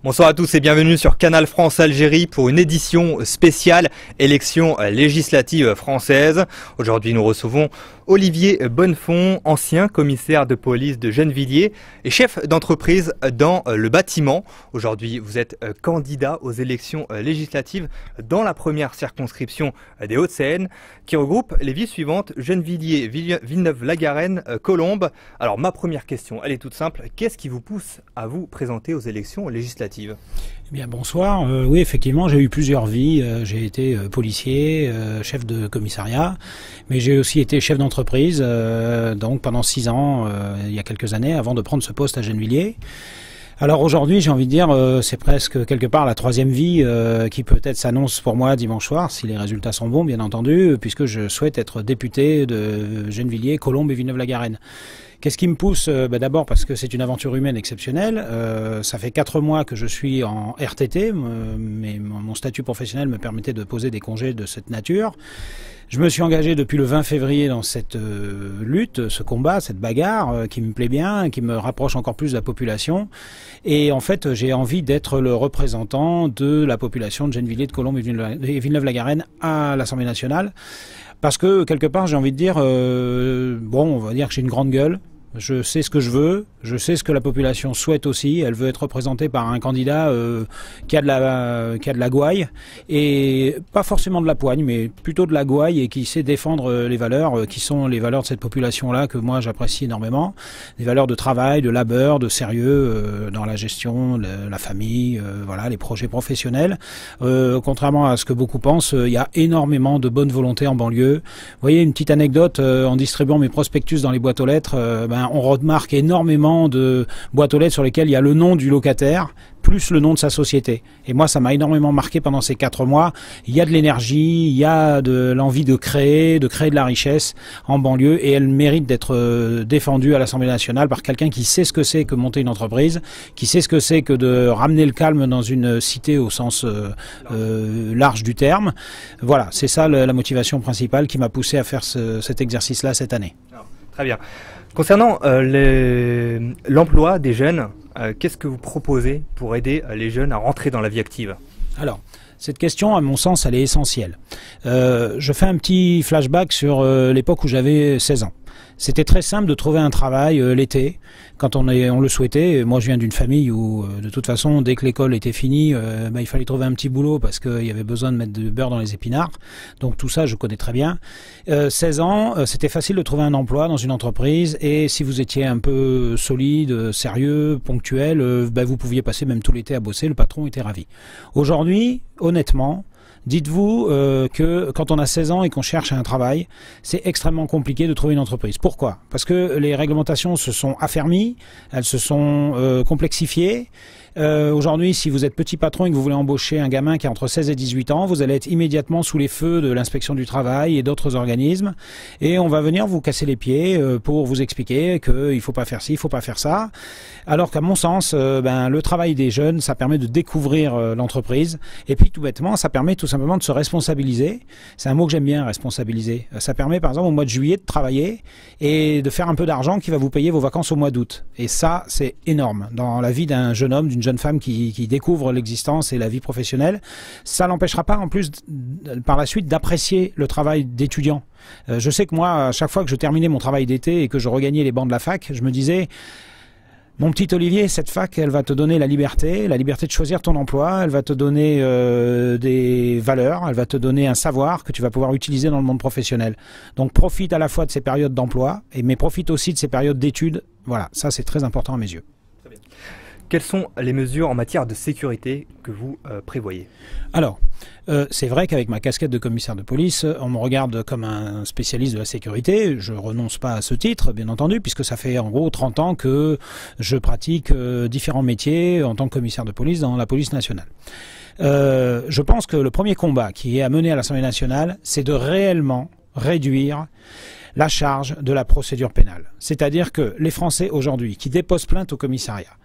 Bonsoir à tous et bienvenue sur Canal France Algérie pour une édition spéciale élection législative française. Aujourd'hui nous recevons Olivier Bonnefond, ancien commissaire de police de Gennevilliers et chef d'entreprise dans le bâtiment. Aujourd'hui vous êtes candidat aux élections législatives dans la première circonscription des Hauts-de-Seine qui regroupe les villes suivantes: Gennevilliers, Villeneuve-la-Garenne, Colombes. Alors ma première question, elle est toute simple. Qu'est-ce qui vous pousse à vous présenter aux élections législatives ? Eh bien, bonsoir. Oui, effectivement, j'ai eu plusieurs vies. J'ai été policier, chef de commissariat, mais j'ai aussi été chef d'entreprise, donc pendant 6 ans, il y a quelques années, avant de prendre ce poste à Gennevilliers. Alors aujourd'hui, j'ai envie de dire, c'est presque quelque part la 3e vie qui peut-être s'annonce pour moi dimanche soir, si les résultats sont bons, bien entendu, puisque je souhaite être député de Gennevilliers, Colombes et Villeneuve-la-Garenne. Qu'est-ce qui me pousse? D'abord parce que c'est une aventure humaine exceptionnelle. Ça fait 4 mois que je suis en RTT, mais mon statut professionnel me permettait de poser des congés de cette nature. Je me suis engagé depuis le 20 février dans cette lutte, ce combat, cette bagarre qui me plaît bien, qui me rapproche encore plus de la population. Et en fait, j'ai envie d'être le représentant de la population de Gennevilliers, de Colombes et Villeneuve-la-Garenne à l'Assemblée nationale. Parce que, quelque part, j'ai envie de dire, on va dire que j'ai une grande gueule. Je sais ce que je veux, je sais ce que la population souhaite aussi. Elle veut être représentée par un candidat qui a de la gouaille, et pas forcément de la poigne, mais plutôt de la gouaille, et qui sait défendre les valeurs qui sont les valeurs de cette population-là que moi j'apprécie énormément. Des valeurs de travail, de labeur, de sérieux dans la gestion, la famille, voilà, les projets professionnels. Contrairement à ce que beaucoup pensent, il y a énormément de bonne volonté en banlieue. Vous voyez, une petite anecdote, en distribuant mes prospectus dans les boîtes aux lettres, on remarque énormément de boîtes aux lettres sur lesquelles il y a le nom du locataire plus le nom de sa société. Et moi, ça m'a énormément marqué pendant ces 4 mois. Il y a de l'énergie, il y a de l'envie de créer de la richesse en banlieue, et elle mérite d'être défendue à l'Assemblée nationale par quelqu'un qui sait ce que c'est que monter une entreprise, qui sait ce que c'est que de ramener le calme dans une cité au sens large du terme. Voilà, c'est ça la motivation principale qui m'a poussé à faire cet exercice-là cette année. Très bien. Concernant l'emploi des jeunes, qu'est-ce que vous proposez pour aider les jeunes à rentrer dans la vie active ? Alors, cette question, à mon sens, elle est essentielle. Je fais un petit flashback sur l'époque où j'avais 16 ans. C'était très simple de trouver un travail l'été, quand on le souhaitait. Moi, je viens d'une famille où, de toute façon, dès que l'école était finie, il fallait trouver un petit boulot parce qu'il y avait besoin de mettre du beurre dans les épinards. Donc tout ça, je connais très bien. 16 ans, c'était facile de trouver un emploi dans une entreprise, et si vous étiez un peu solide, sérieux, ponctuel, vous pouviez passer même tout l'été à bosser, le patron était ravi. Aujourd'hui, honnêtement, dites-vous que quand on a 16 ans et qu'on cherche un travail, c'est extrêmement compliqué de trouver une entreprise. Pourquoi? Parce que les réglementations se sont affermies, elles se sont complexifiées. Aujourd'hui, si vous êtes petit patron et que vous voulez embaucher un gamin qui a entre 16 et 18 ans, vous allez être immédiatement sous les feux de l'inspection du travail et d'autres organismes, et on va venir vous casser les pieds pour vous expliquer qu'il faut pas faire ci, il faut pas faire ça. Alors qu'à mon sens, le travail des jeunes, ça permet de découvrir l'entreprise, et puis tout bêtement, ça permet tout simplement de se responsabiliser. C'est un mot que j'aime bien, responsabiliser. Ça permet par exemple au mois de juillet de travailler et de faire un peu d'argent qui va vous payer vos vacances au mois d'août. Et ça, c'est énorme dans la vie d'un jeune homme, d'une jeune femme qui découvre l'existence et la vie professionnelle. Ça l'empêchera pas en plus par la suite d'apprécier le travail d'étudiant. Je sais que moi, à chaque fois que je terminais mon travail d'été et que je regagnais les bancs de la fac, je me disais: mon petit Olivier, cette fac, elle va te donner la liberté de choisir ton emploi, elle va te donner des valeurs, elle va te donner un savoir que tu vas pouvoir utiliser dans le monde professionnel. Donc profite à la fois de ces périodes d'emploi, mais profite aussi de ces périodes d'études. Voilà, ça c'est très important à mes yeux. Très bien. Quelles sont les mesures en matière de sécurité que vous prévoyez ? Alors, c'est vrai qu'avec ma casquette de commissaire de police, on me regarde comme un spécialiste de la sécurité. Je renonce pas à ce titre, bien entendu, puisque ça fait en gros 30 ans que je pratique différents métiers en tant que commissaire de police dans la police nationale. Je pense que le premier combat qui est à mener à l'Assemblée nationale, c'est de réellement réduire la charge de la procédure pénale. C'est-à-dire que les Français aujourd'hui qui déposent plainte au commissariat,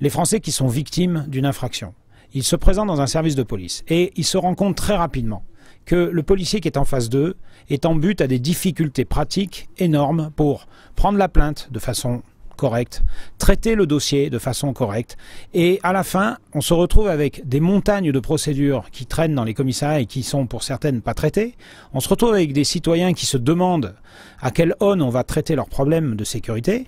les Français qui sont victimes d'une infraction, ils se présentent dans un service de police et ils se rendent compte très rapidement que le policier qui est en face d'eux est en but à des difficultés pratiques énormes pour prendre la plainte de façon correcte, traiter le dossier de façon correcte, et à la fin, on se retrouve avec des montagnes de procédures qui traînent dans les commissariats et qui sont pour certaines pas traitées. On se retrouve avec des citoyens qui se demandent à quelle aune on va traiter leurs problèmes de sécurité,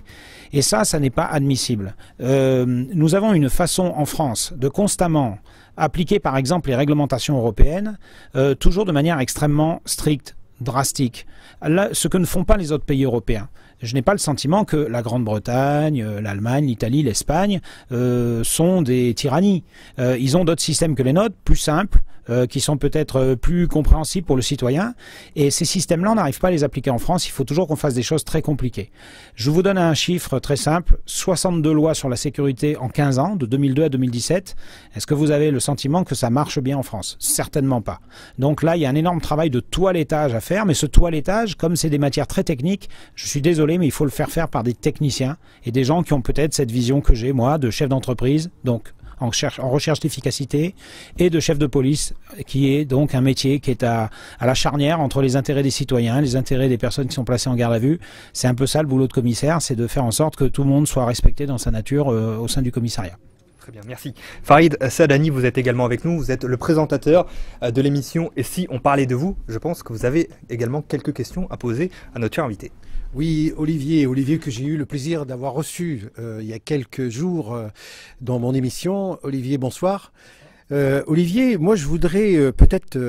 et ça n'est pas admissible. Nous avons une façon en France de constamment appliquer par exemple les réglementations européennes, toujours de manière extrêmement stricte, drastique, là, ce que ne font pas les autres pays européens. Je n'ai pas le sentiment que la Grande-Bretagne, l'Allemagne, l'Italie, l'Espagne sont des tyrannies. Ils ont d'autres systèmes que les nôtres, plus simples, qui sont peut-être plus compréhensibles pour le citoyen. Et ces systèmes-là, on n'arrive pas à les appliquer en France. Il faut toujours qu'on fasse des choses très compliquées. Je vous donne un chiffre très simple. 62 lois sur la sécurité en 15 ans, de 2002 à 2017. Est-ce que vous avez le sentiment que ça marche bien en France? Certainement pas. Donc là, il y a un énorme travail de toilettage à faire. Mais ce toilettage, comme c'est des matières très techniques, je suis désolé, mais il faut le faire par des techniciens et des gens qui ont peut-être cette vision que j'ai, moi, de chef d'entreprise, donc en recherche d'efficacité, et de chef de police, qui est donc un métier qui est à la charnière entre les intérêts des citoyens, les intérêts des personnes qui sont placées en garde à vue. C'est un peu ça le boulot de commissaire, c'est de faire en sorte que tout le monde soit respecté dans sa nature au sein du commissariat. Très bien, merci. Farid Sadani, vous êtes également avec nous, vous êtes le présentateur de l'émission Et si on parlait de vous? Je pense que vous avez également quelques questions à poser à notre cher invité. Oui, Olivier que j'ai eu le plaisir d'avoir reçu il y a quelques jours dans mon émission. Olivier, bonsoir. Olivier, moi je voudrais peut-être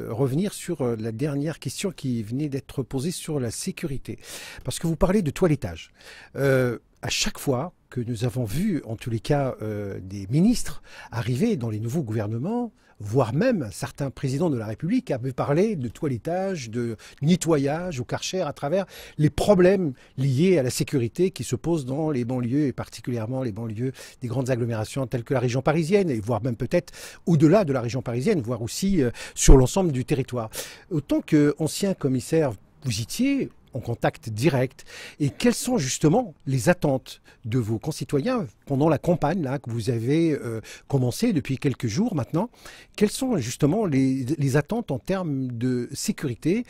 revenir sur la dernière question qui venait d'être posée sur la sécurité. Parce que vous parlez de toilettage. À chaque fois que nous avons vu, en tous les cas, des ministres arriver dans les nouveaux gouvernements, voire même certains présidents de la République avaient parlé de toilettage, de nettoyage au Karcher à travers les problèmes liés à la sécurité qui se posent dans les banlieues et particulièrement les banlieues des grandes agglomérations telles que la région parisienne et voire même peut-être au-delà de la région parisienne, voire aussi sur l'ensemble du territoire. Autant qu'ancien commissaire, vous étiez en contact direct. Et quelles sont justement les attentes de vos concitoyens pendant la campagne là, que vous avez commencé depuis quelques jours maintenant? Quelles sont justement les attentes en termes de sécurité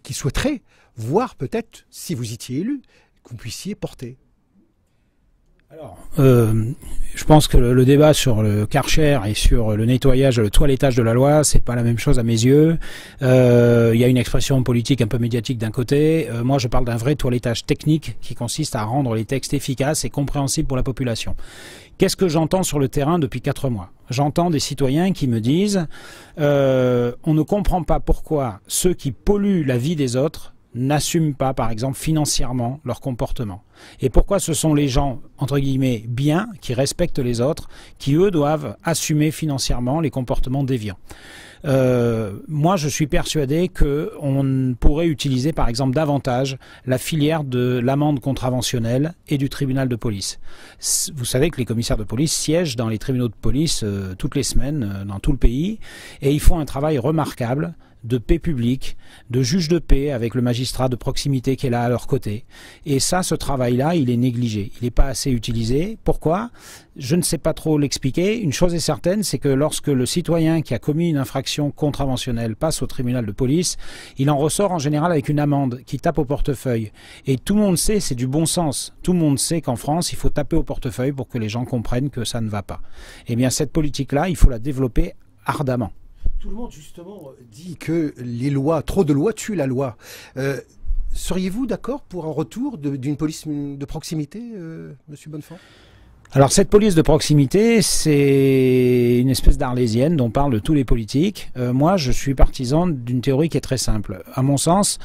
qui souhaiteraient voir peut-être, si vous étiez élu, que vous puissiez porter? Alors, je pense que le débat sur le Karcher et sur le nettoyage, le toilettage de la loi, c'est pas la même chose à mes yeux. Il y a une expression politique un peu médiatique d'un côté. Moi, je parle d'un vrai toilettage technique qui consiste à rendre les textes efficaces et compréhensibles pour la population. Qu'est-ce que j'entends sur le terrain depuis 4 mois? J'entends des citoyens qui me disent on ne comprend pas pourquoi ceux qui polluent la vie des autres n'assument pas, par exemple, financièrement leur comportement. Et pourquoi ce sont les gens, entre guillemets, bien, qui respectent les autres, qui, eux, doivent assumer financièrement les comportements déviants. Moi, je suis persuadé qu'on pourrait utiliser, par exemple, davantage la filière de l'amende contraventionnelle et du tribunal de police. Vous savez que les commissaires de police siègent dans les tribunaux de police toutes les semaines dans tout le pays, et ils font un travail remarquable de paix publique, de juge de paix avec le magistrat de proximité qui est là à leur côté. Et ça, ce travail-là, il est négligé. Il n'est pas assez utilisé. Pourquoi? Je ne sais pas trop l'expliquer. Une chose est certaine, c'est que lorsque le citoyen qui a commis une infraction contraventionnelle passe au tribunal de police, il en ressort en général avec une amende qui tape au portefeuille. Et tout le monde sait, c'est du bon sens. Tout le monde sait qu'en France, il faut taper au portefeuille pour que les gens comprennent que ça ne va pas. Eh bien, cette politique-là, il faut la développer ardemment. Tout le monde, justement, dit que les lois, trop de lois tuent la loi. Seriez-vous d'accord pour un retour d'une police de proximité, Monsieur Bonnefond? Alors, cette police de proximité, c'est une espèce d'arlésienne dont parlent tous les politiques. Moi, je suis partisan d'une théorie qui est très simple. À mon sens,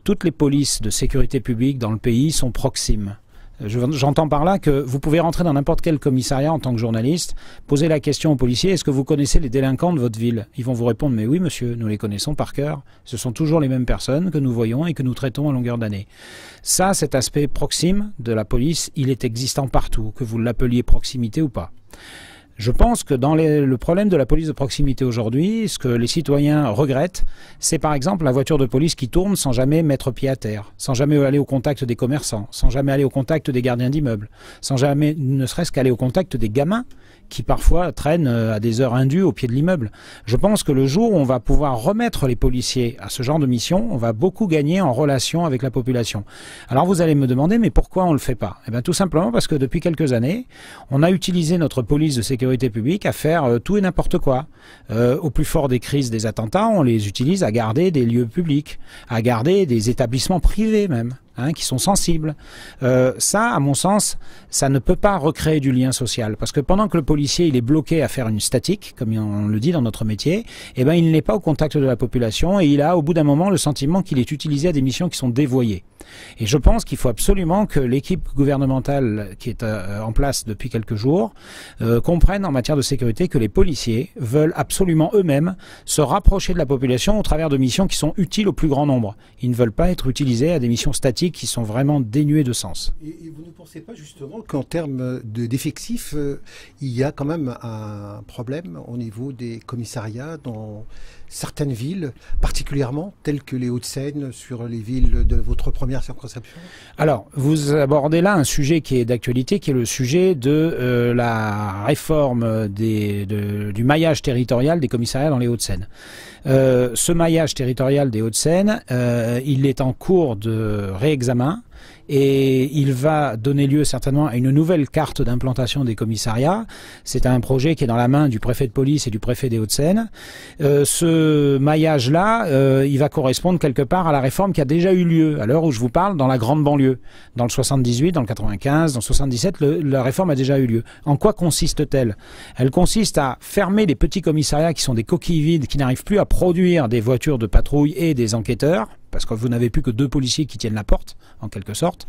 toutes les polices de sécurité publique dans le pays sont proximes. J'entends par là que vous pouvez rentrer dans n'importe quel commissariat en tant que journaliste, poser la question aux policiers, est-ce que vous connaissez les délinquants de votre ville? Ils vont vous répondre, mais oui monsieur, nous les connaissons par cœur. Ce sont toujours les mêmes personnes que nous voyons et que nous traitons à longueur d'année. Ça, cet aspect proxime de la police, il est existant partout, que vous l'appeliez proximité ou pas. Je pense que dans le problème de la police de proximité aujourd'hui, ce que les citoyens regrettent, c'est par exemple la voiture de police qui tourne sans jamais mettre pied à terre, sans jamais aller au contact des commerçants, sans jamais aller au contact des gardiens d'immeubles, sans jamais ne serait-ce qu'aller au contact des gamins qui parfois traînent à des heures indues au pied de l'immeuble. Je pense que le jour où on va pouvoir remettre les policiers à ce genre de mission, on va beaucoup gagner en relation avec la population. Alors vous allez me demander, mais pourquoi on ne le fait pas? Eh bien tout simplement parce que depuis quelques années, on a utilisé notre police de sécurité publique à faire tout et n'importe quoi. Au plus fort des crises des attentats, on les utilise à garder des lieux publics, à garder des établissements privés même. Qui sont sensibles. Ça, à mon sens, ça ne peut pas recréer du lien social. Parce que pendant que le policier il est bloqué à faire une statique, comme on le dit dans notre métier, eh ben, il n'est pas au contact de la population et il a au bout d'un moment le sentiment qu'il est utilisé à des missions qui sont dévoyées. Et je pense qu'il faut absolument que l'équipe gouvernementale qui est en place depuis quelques jours comprenne en matière de sécurité que les policiers veulent absolument eux-mêmes se rapprocher de la population au travers de missions qui sont utiles au plus grand nombre. Ils ne veulent pas être utilisés à des missions statiques qui sont vraiment dénuées de sens. Et vous ne pensez pas justement qu'en termes d'effectifs, il y a quand même un problème au niveau des commissariats dans certaines villes, particulièrement telles que les Hauts-de-Seine, sur les villes de votre première circonscription? Alors, vous abordez là un sujet qui est d'actualité, qui est le sujet de la réforme du maillage territorial des commissariats dans les Hauts-de-Seine. Ce maillage territorial des Hauts-de-Seine, il est en cours de réexamen. Et il va donner lieu certainement à une nouvelle carte d'implantation des commissariats. C'est un projet qui est dans la main du préfet de police et du préfet des Hauts-de-Seine. Ce maillage-là, il va correspondre quelque part à la réforme qui a déjà eu lieu, à l'heure où je vous parle, dans la grande banlieue. Dans le 78, dans le 95, dans le 77, la réforme a déjà eu lieu. En quoi consiste-t-elle? Elle consiste à fermer les petits commissariats qui sont des coquilles vides, qui n'arrivent plus à produire des voitures de patrouille et des enquêteurs, parce que vous n'avez plus que 2 policiers qui tiennent la porte, en quelque sorte,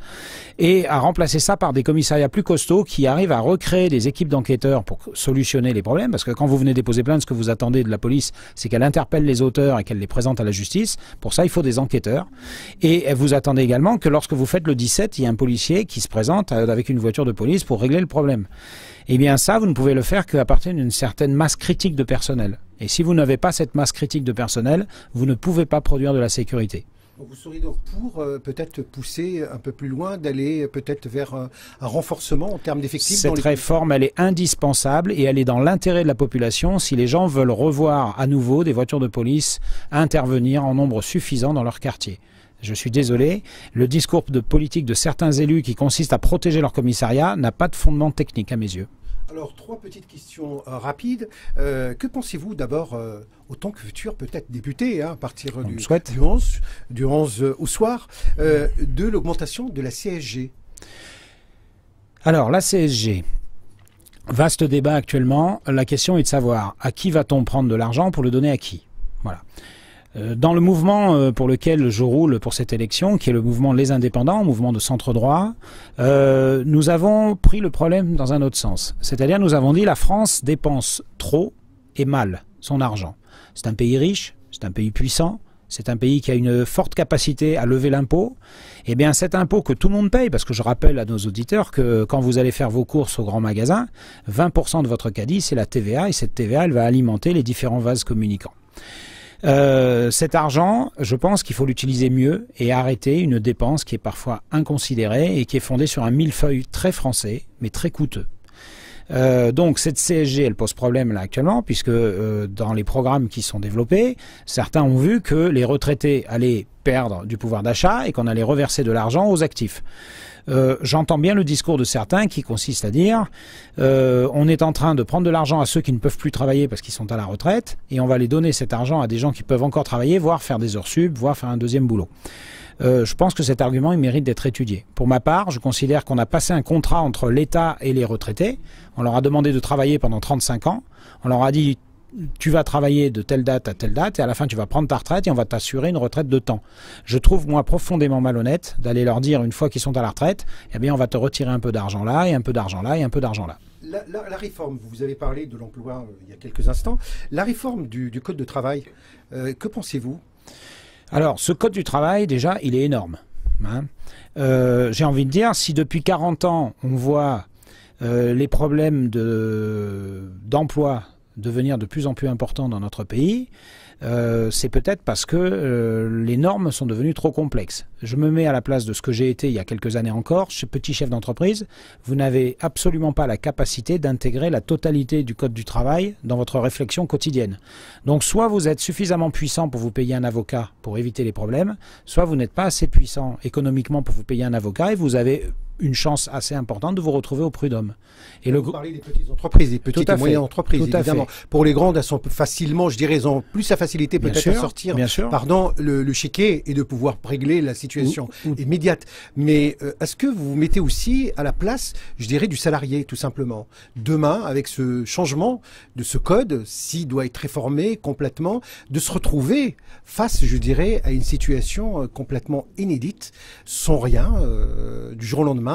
et à remplacer ça par des commissariats plus costauds qui arrivent à recréer des équipes d'enquêteurs pour solutionner les problèmes, parce que quand vous venez déposer plainte, ce que vous attendez de la police, c'est qu'elle interpelle les auteurs et qu'elle les présente à la justice. Pour ça, il faut des enquêteurs. Et vous attendez également que lorsque vous faites le 17, il y ait un policier qui se présente avec une voiture de police pour régler le problème. Eh bien ça, vous ne pouvez le faire qu'à partir d'une certaine masse critique de personnel. Et si vous n'avez pas cette masse critique de personnel, vous ne pouvez pas produire de la sécurité. Vous seriez donc pour peut-être pousser un peu plus loin, d'aller peut-être vers un renforcement en termes d'effectifs? Cette réforme, elle est indispensable et elle est dans l'intérêt de la population si les gens veulent revoir à nouveau des voitures de police intervenir en nombre suffisant dans leur quartier. Je suis désolé, le discours de politique de certains élus qui consiste à protéger leur commissariat n'a pas de fondement technique à mes yeux. Alors, 3 petites questions rapides. Que pensez-vous d'abord, autant que futur peut-être député, à partir du 11 au soir, de l'augmentation de la CSG? Alors, la CSG, vaste débat actuellement. La question est de savoir à qui va-t-on prendre de l'argent pour le donner à qui? Voilà. Dans le mouvement pour lequel je roule pour cette élection, qui est le mouvement Les Indépendants, mouvement de centre-droit, nous avons pris le problème dans un autre sens. C'est-à-dire nous avons dit la France dépense trop et mal son argent. C'est un pays riche, c'est un pays puissant, c'est un pays qui a une forte capacité à lever l'impôt. Eh bien cet impôt que tout le monde paye, parce que je rappelle à nos auditeurs que quand vous allez faire vos courses au grand magasin, 20% de votre caddie c'est la TVA, et cette TVA elle va alimenter les différents vases communicants. Cet argent, je pense qu'il faut l'utiliser mieux et arrêter une dépense qui est parfois inconsidérée et qui est fondée sur un millefeuille très français, mais très coûteux. Donc cette CSG, elle pose problème là actuellement, puisque dans les programmes qui sont développés, certains ont vu que les retraités allaient perdre du pouvoir d'achat et qu'on allait reverser de l'argent aux actifs. J'entends bien le discours de certains qui consiste à dire on est en train de prendre de l'argent à ceux qui ne peuvent plus travailler parce qu'ils sont à la retraite et on va les donner cet argent à des gens qui peuvent encore travailler, voire faire des heures sup, voire faire un deuxième boulot. Je pense que cet argument il mérite d'être étudié. Pour ma part, je considère qu'on a passé un contrat entre l'État et les retraités. On leur a demandé de travailler pendant 35 ans. On leur a dit tu vas travailler de telle date à telle date et à la fin tu vas prendre ta retraite et on va t'assurer une retraite de temps. Je trouve moi profondément malhonnête d'aller leur dire une fois qu'ils sont à la retraite, eh bien on va te retirer un peu d'argent là et un peu d'argent là et un peu d'argent là. La réforme, vous avez parlé de l'emploi il y a quelques instants, la réforme du Code de travail, que pensez-vous? Alors ce Code du travail déjà il est énorme. Hein. J'ai envie de dire si depuis 40 ans on voit les problèmes d'emploi devenir de plus en plus importants dans notre pays, c'est peut-être parce que les normes sont devenues trop complexes. Je me mets à la place de ce que j'ai été il y a quelques années encore, petit chef d'entreprise. Vous n'avez absolument pas la capacité d'intégrer la totalité du code du travail dans votre réflexion quotidienne. Donc soit vous êtes suffisamment puissant pour vous payer un avocat pour éviter les problèmes, soit vous n'êtes pas assez puissant économiquement pour vous payer un avocat et vous avez une chance assez importante de vous retrouver au prud'homme. Et vous parlez des petites entreprises, des petites et moyennes entreprises, tout évidemment. Pour les grandes, elles sont facilement, je dirais, elles ont plus la facilité peut-être à sortir pardon, le chéquier et de pouvoir régler la situation immédiate. Mais est-ce que vous vous mettez aussi à la place, je dirais, du salarié, tout simplement? Demain, avec ce changement de ce code, s'il doit être réformé complètement, de se retrouver face, je dirais, à une situation complètement inédite, sans rien, du jour au lendemain,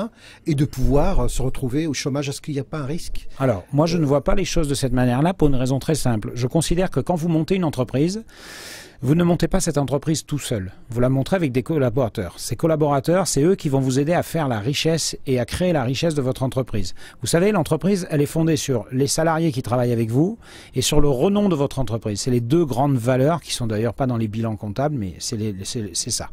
et de pouvoir se retrouver au chômage. Est-ce qu'il n'y a pas un risque? Alors, moi, je ne vois pas les choses de cette manière-là pour une raison très simple. Je considère que quand vous montez une entreprise, vous ne montez pas cette entreprise tout seul. Vous la montrez avec des collaborateurs. Ces collaborateurs, c'est eux qui vont vous aider à faire la richesse et à créer la richesse de votre entreprise. Vous savez, l'entreprise, elle est fondée sur les salariés qui travaillent avec vous et sur le renom de votre entreprise. C'est les deux grandes valeurs qui sont d'ailleurs pas dans les bilans comptables, mais c'est ça.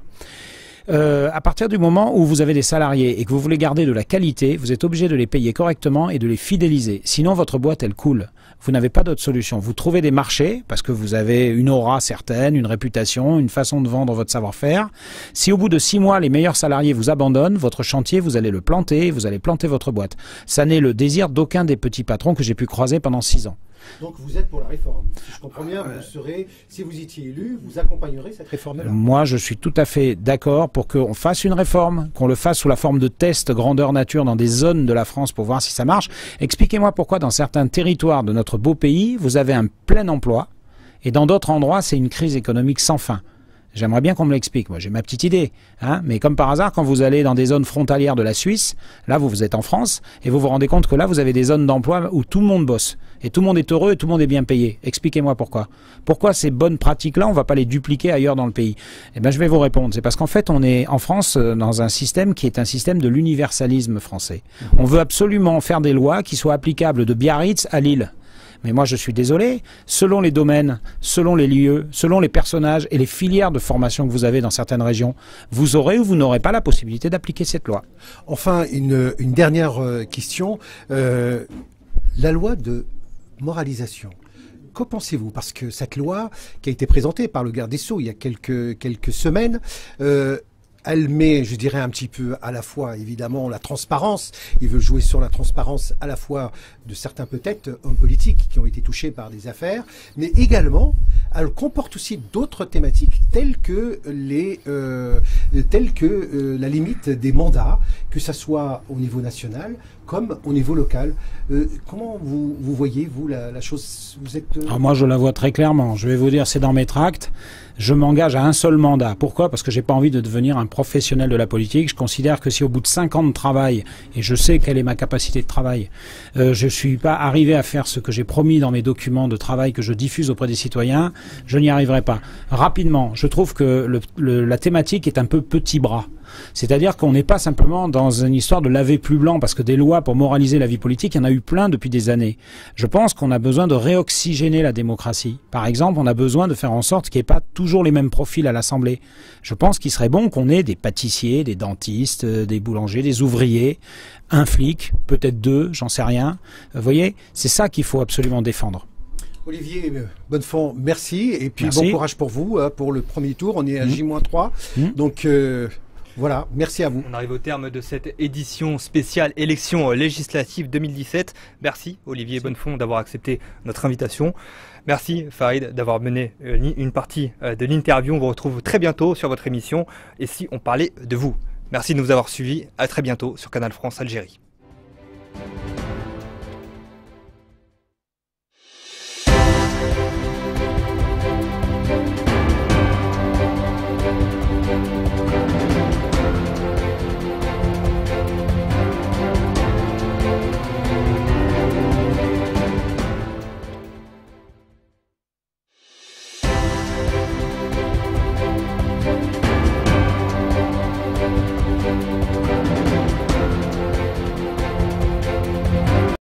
À partir du moment où vous avez des salariés et que vous voulez garder de la qualité, vous êtes obligé de les payer correctement et de les fidéliser. Sinon, votre boîte, elle coule. Vous n'avez pas d'autre solution. Vous trouvez des marchés parce que vous avez une aura certaine, une réputation, une façon de vendre votre savoir-faire. Si au bout de 6 mois, les meilleurs salariés vous abandonnent, votre chantier, vous allez le planter, vous allez planter votre boîte. Ça n'est le désir d'aucun des petits patrons que j'ai pu croiser pendant 6 ans. Donc vous êtes pour la réforme. Si je comprends bien, vous serez, si vous étiez élu, vous accompagnerez cette réforme-là. Moi, je suis tout à fait d'accord pour qu'on fasse une réforme, qu'on le fasse sous la forme de tests grandeur nature dans des zones de la France pour voir si ça marche. Expliquez-moi pourquoi dans certains territoires de notre beau pays, vous avez un plein emploi et dans d'autres endroits, c'est une crise économique sans fin. J'aimerais bien qu'on me l'explique. Moi, j'ai ma petite idée. Mais comme par hasard, quand vous allez dans des zones frontalières de la Suisse, là, vous êtes en France, et vous vous rendez compte que là, vous avez des zones d'emploi où tout le monde bosse. Et tout le monde est heureux et tout le monde est bien payé. Expliquez-moi pourquoi. Pourquoi ces bonnes pratiques-là, on ne va pas les dupliquer ailleurs dans le pays? Eh bien, je vais vous répondre. C'est parce qu'en fait, on est en France dans un système qui est un système de l'universalisme français. On veut absolument faire des lois qui soient applicables de Biarritz à Lille. Mais moi, je suis désolé, selon les domaines, selon les lieux, selon les personnages et les filières de formation que vous avez dans certaines régions, vous aurez ou vous n'aurez pas la possibilité d'appliquer cette loi. Enfin, une dernière question. La loi de moralisation. Qu'en pensez-vous? Parce que cette loi qui a été présentée par le garde des Sceaux il y a quelques semaines, elle met, je dirais, un petit peu à la fois, évidemment, la transparence. Il veut jouer sur la transparence à la fois de certains, peut-être, hommes politiques qui ont été touchés par des affaires, mais également, elle comporte aussi d'autres thématiques telles que la limite des mandats, que ça soit au niveau national comme au niveau local. Comment vous voyez, vous, la chose? Vous êtes... Alors moi, je la vois très clairement. Je vais vous dire, c'est dans mes tracts. Je m'engage à un seul mandat. Pourquoi? Parce que j'ai pas envie de devenir un professionnel de la politique. Je considère que si au bout de 5 ans de travail, et je sais quelle est ma capacité de travail, je suis pas arrivé à faire ce que j'ai promis dans mes documents de travail que je diffuse auprès des citoyens, je n'y arriverai pas. Rapidement, je trouve que la thématique est un peu petit bras. C'est-à-dire qu'on n'est pas simplement dans une histoire de laver plus blanc, parce que des lois pour moraliser la vie politique, il y en a eu plein depuis des années. Je pense qu'on a besoin de réoxygéner la démocratie. Par exemple, on a besoin de faire en sorte qu'il n'y ait pas toujours les mêmes profils à l'Assemblée. Je pense qu'il serait bon qu'on ait des pâtissiers, des dentistes, des boulangers, des ouvriers, un flic, peut-être 2, j'en sais rien. Vous voyez, c'est ça qu'il faut absolument défendre. Olivier Bonnefond, merci. Et puis merci. Bon courage pour vous, pour le premier tour. On est à J-3. Donc... voilà, merci à vous. On arrive au terme de cette édition spéciale élection législative 2017. Merci Olivier Bonnefond d'avoir accepté notre invitation. Merci Farid d'avoir mené une partie de l'interview. On vous retrouve très bientôt sur votre émission. Et si on parlait de vous? Merci de nous avoir suivis. À très bientôt sur Canal France Algérie.